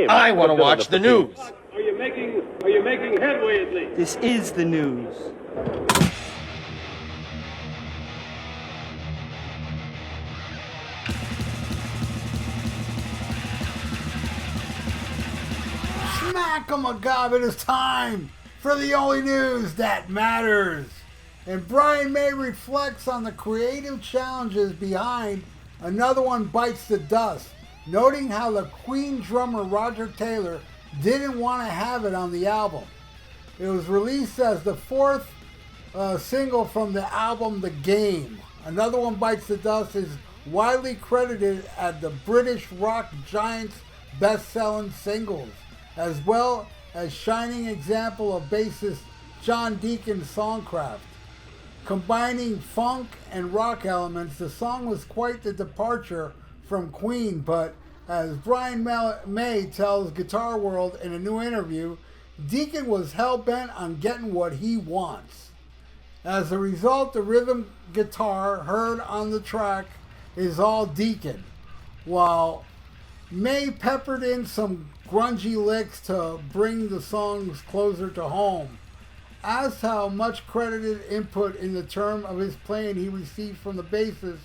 him. I want to watch the news. Are you making headway at least? This is the news. Smack-a-ma-gob, it is time for the only news that matters. And Brian May reflects on the creative challenges behind Another One Bites the Dust, noting how the Queen drummer Roger Taylor didn't want to have it on the album. It was released as the fourth single from the album The Game. Another One Bites the Dust is widely credited as the British rock giant's best-selling singles, as well as shining example of bassist John Deacon's songcraft. Combining funk and rock elements, the song was quite the departure from Queen, but as Brian May tells Guitar World in a new interview, Deacon was hell-bent on getting what he wants. As a result, the rhythm guitar heard on the track is all Deacon, while May peppered in some grungy licks to bring the songs closer to home. As to how much credited input in the term of his playing he received from the bassist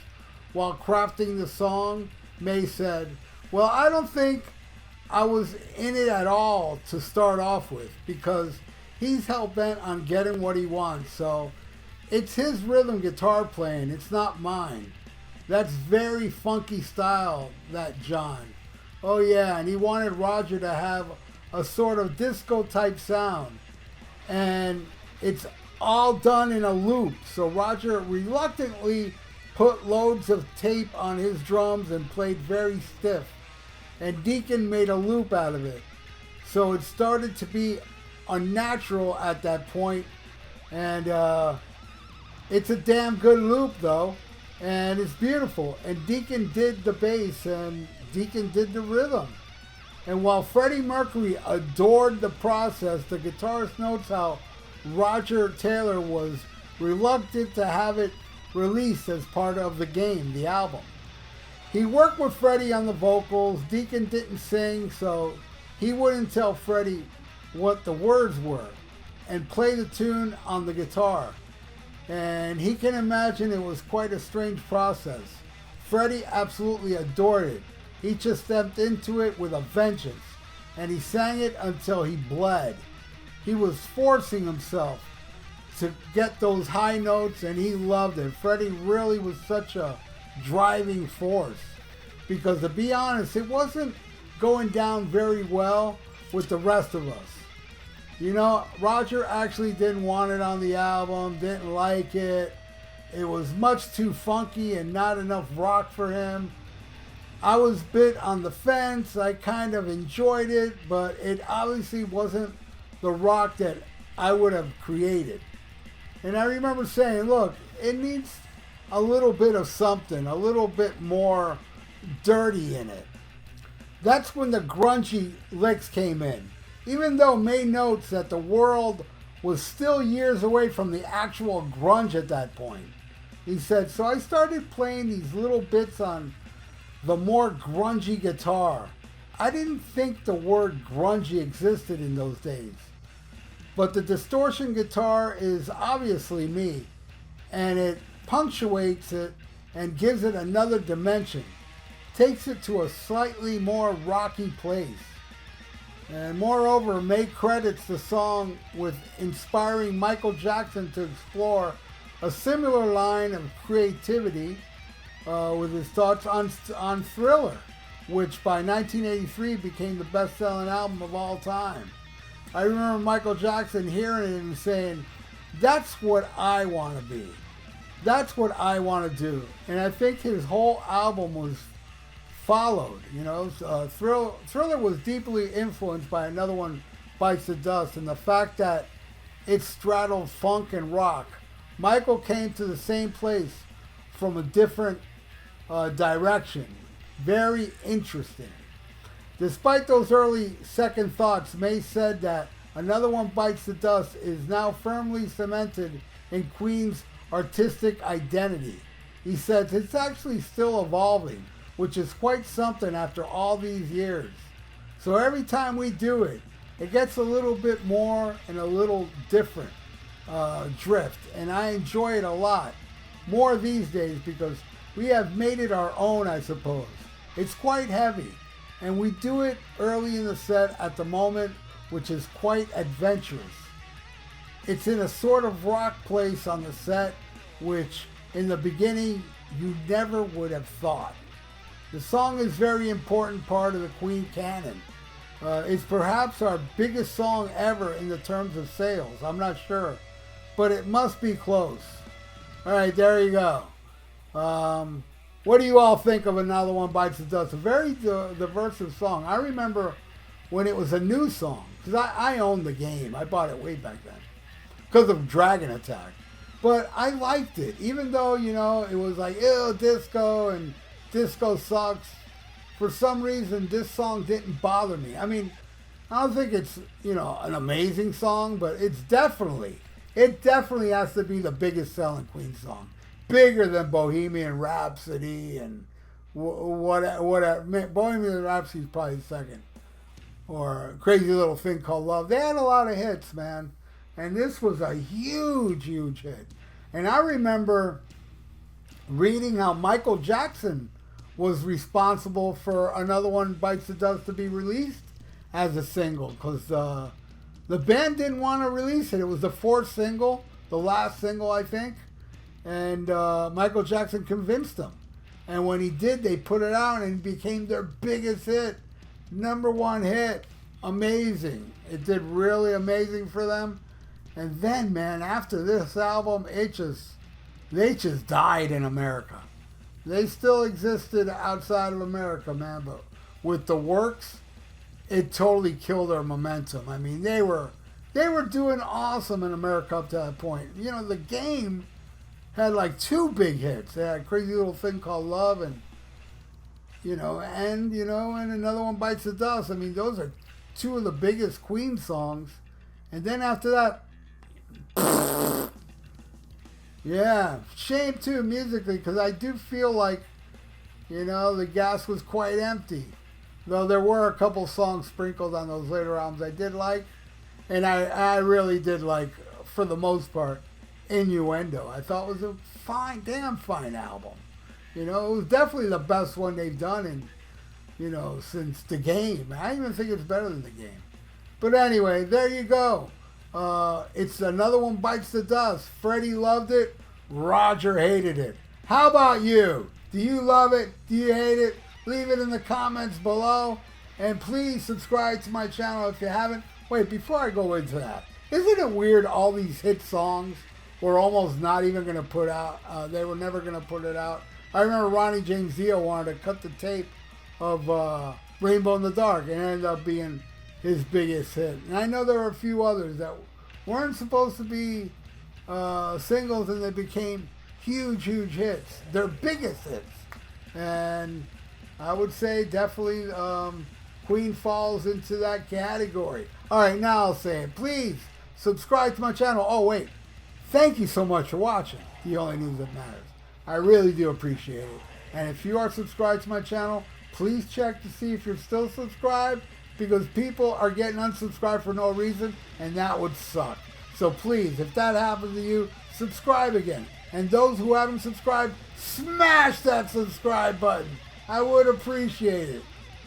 while crafting the song, May said, "Well, I don't think I was in it at all to start off with, because he's hell-bent on getting what he wants, so it's his rhythm guitar playing, it's not mine. That's very funky style, that John. Oh yeah, and he wanted Roger to have a sort of disco-type sound. And it's all done in a loop, so Roger reluctantly put loads of tape on his drums and played very stiff, and Deacon made a loop out of it, so it started to be unnatural at that point, and it's a damn good loop though, and it's beautiful, and Deacon did the bass and Deacon did the rhythm. And while Freddie Mercury adored the process, the guitarist notes how Roger Taylor was reluctant to have it released as part of The Game, the album. He worked with Freddie on the vocals. Deacon didn't sing, so he wouldn't tell Freddie what the words were and play the tune on the guitar. And he can imagine it was quite a strange process. Freddie absolutely adored it. He just stepped into it with a vengeance, and he sang it until he bled. He was forcing himself to get those high notes, and he loved it. Freddie really was such a driving force, because to be honest, it wasn't going down very well with the rest of us. You know, Roger actually didn't want it on the album, didn't like it. It was much too funky and not enough rock for him. I was a bit on the fence. I kind of enjoyed it, but it obviously wasn't the rock that I would have created. And I remember saying, look, it needs a little bit of something, a little bit more dirty in it. That's when the grungy licks came in. Even though May notes that the world was still years away from the actual grunge at that point. He said, so I started playing these little bits on the more grungy guitar. I didn't think the word grungy existed in those days. But the distortion guitar is obviously me, and it punctuates it and gives it another dimension, takes it to a slightly more rocky place. And moreover, May credits the song with inspiring Michael Jackson to explore a similar line of creativity with his thoughts on Thriller, which by 1983 became the best-selling album of all time. I remember Michael Jackson hearing it and saying, that's what I want to be. That's what I want to do. And I think his whole album was followed. You know, Thriller was deeply influenced by Another One Bites the Dust, and the fact that it straddled funk and rock. Michael came to the same place from a different direction. Very interesting. Despite those early second thoughts, May said that Another One Bites the Dust is now firmly cemented in Queen's artistic identity. He says it's actually still evolving, which is quite something after all these years. So every time we do it, it gets a little bit more and a little different drift. And I enjoy it a lot more these days because we have made it our own, I suppose. It's quite heavy. And we do it early in the set at the moment, which is quite adventurous. It's in a sort of rock place on the set, which in the beginning you never would have thought. The song is a very important part of the Queen canon. It's perhaps our biggest song ever in the terms of sales. I'm not sure, but it must be close. All right, there you go. What do you all think of Another One Bites the Dust? A very diverse song. I remember when it was a new song, because I owned the game. I bought it way back then because of Dragon Attack. But I liked it, even though, you know, it was like, ew, disco, and disco sucks. For some reason, this song didn't bother me. I mean, I don't think it's, you know, an amazing song, but it definitely has to be the biggest selling Queen song. Bigger than Bohemian Rhapsody and whatever. Bohemian Rhapsody is probably second. Or Crazy Little Thing Called Love. They had a lot of hits, man. And this was a huge, huge hit. And I remember reading how Michael Jackson was responsible for Another One Bites the Dust to be released as a single. Because the band didn't want to release it. It was the fourth single, the last single, I think. And Michael Jackson convinced them. And when he did, they put it out and it became their biggest hit. #1 hit. Amazing. It did really amazing for them. And then, man, after this album, they just died in America. They still existed outside of America, man, but with the works, it totally killed their momentum. I mean, they were doing awesome in America up to that point. You know, The Game had like 2 big hits. They had a Crazy Little Thing Called Love and Another One Bites the Dust. I mean, those are 2 of the biggest Queen songs. And then after that, yeah, shame too musically, because I do feel like, you know, the gas was quite empty. Though there were a couple songs sprinkled on those later albums I did like. And I really did like, for the most part, Innuendo. I thought it was a damn fine album. You know, it was definitely the best one they've done in, you know, since The Game. I even think it's better than The Game. But anyway, there you go. It's Another One Bites the Dust. Freddie loved it. Roger hated it. How about you? Do you love it? Do you hate it? Leave it in the comments below. And please subscribe to my channel if you haven't. Wait, before I go into that, isn't it weird all these hit songs were almost not even going to put out? They were never going to put it out. I remember Ronnie James Dio wanted to cut the tape of Rainbow in the Dark, and it ended up being his biggest hit. And I know there were a few others that weren't supposed to be singles, and they became huge, huge hits. Their biggest hits. And I would say definitely Queen falls into that category. All right, now I'll say it. Please subscribe to my channel. Oh, wait. Thank you so much for watching The Only News That Matters. I really do appreciate it. And if you are subscribed to my channel, please check to see if you're still subscribed, because people are getting unsubscribed for no reason, and that would suck. So please, if that happens to you, subscribe again. And those who haven't subscribed, smash that subscribe button. I would appreciate it.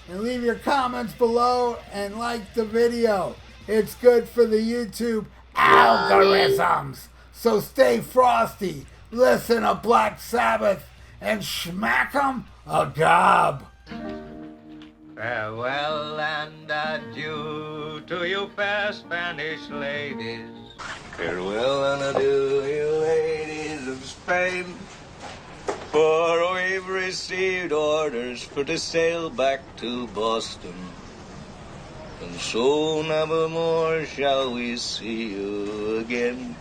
And leave your comments below and like the video. It's good for the YouTube algorithms. So stay frosty, listen to Black Sabbath, and smack 'em a gob. Farewell and adieu to you fair Spanish ladies. Farewell and adieu, you ladies of Spain. For we've received orders for to sail back to Boston. And so never more shall we see you again.